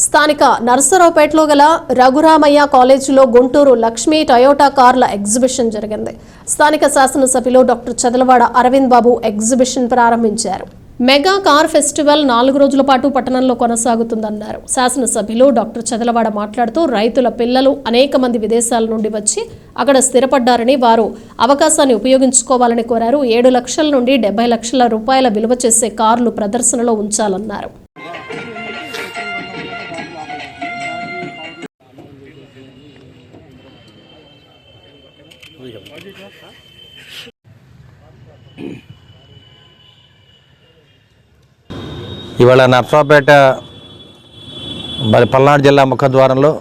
స్థానిక నర్సరావుపేటలో గల రఘురామయ్య కాలేజీలో గుంటూరు లక్ష్మీ టయోటా కార్ల ఎగ్జిబిషన్ జరిగింది. స్థానిక శాసనసభ్యులు డాక్టర్ చదలవాడ అరవింద్ బాబు ఎగ్జిబిషన్ ప్రారంభించారు. మెగా కార్ ఫెస్టివల్ 4 రోజుల పాటు పట్టణంలో కొనసాగుతుందన్నారు. శాసనసభ్యులు డాక్టర్ చదలవాడ మాట్లాడుతూ రైతుల పిల్లలు అనేక మంది విదేశాల నుండి వచ్చి అక్కడ స్థిరపడ్డారని, వారు అవకాశాన్ని ఉపయోగించుకోవాలని కోరారు. 7 లక్షల నుండి 70 లక్షల రూపాయల విలువ చేసే కార్లు ప్రదర్శనలో ఉంచాలన్నారు. ఇవాళ నర్సరావుపేట పల్నాడు జిల్లా ముఖద్వారంలో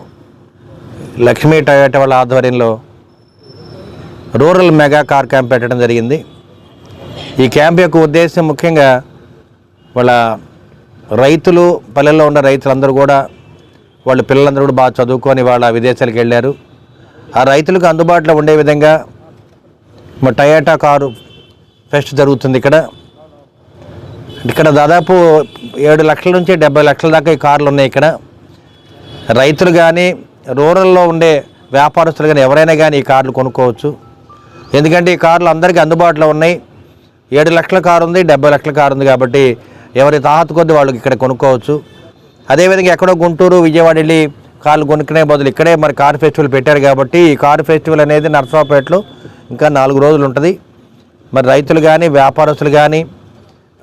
లక్ష్మీ టయోటా వాళ్ళ ఆధ్వర్యంలో రూరల్ మెగా కార్ క్యాంప్ పెట్టడం జరిగింది. ఈ క్యాంప్ యొక్క ఉద్దేశం ముఖ్యంగా వాళ్ళ రైతులు, పల్లెల్లో ఉన్న రైతులందరూ కూడా వాళ్ళ పిల్లలందరూ కూడా బాగా చదువుకొని వాళ్ళ విదేశాలకు వెళ్ళారు. ఆ రైతులకు అందుబాటులో ఉండే విధంగా మా టయోటా కారు ఫెస్ట్ జరుగుతుంది. ఇక్కడ దాదాపు 7 లక్షల నుంచి 70 లక్షల దాకా ఈ కార్లు ఉన్నాయి. ఇక్కడ రైతులు కానీ, రూరల్లో ఉండే వ్యాపారస్తులు కానీ ఎవరైనా కానీ ఈ కార్లు కొనుక్కోవచ్చు. ఎందుకంటే ఈ కార్లు అందరికీ అందుబాటులో ఉన్నాయి. 7 లక్షల కారు ఉంది, 70 లక్షల కారు ఉంది. కాబట్టి ఎవరి తాహతు కొద్ది వాళ్ళకి ఇక్కడ కొనుక్కోవచ్చు. అదేవిధంగా ఎక్కడో గుంటూరు, విజయవాడ వెళ్ళి కార్లు కొనుక్కునే బదులు ఇక్కడే మరి కార్ ఫెస్టివల్ పెట్టారు. కాబట్టి ఈ కారు ఫెస్టివల్ అనేది నర్సరావుపేటలో ఇంకా 4 రోజులు ఉంటుంది. మరి రైతులు కానీ, వ్యాపారస్తులు కానీ,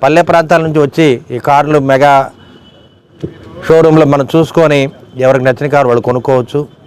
పల్లె ప్రాంతాల నుంచి వచ్చి ఈ కార్లు మెగా షోరూంలో మనం చూసుకొని ఎవరికి నచ్చిన కారు వాళ్ళు కొనుక్కోవచ్చు.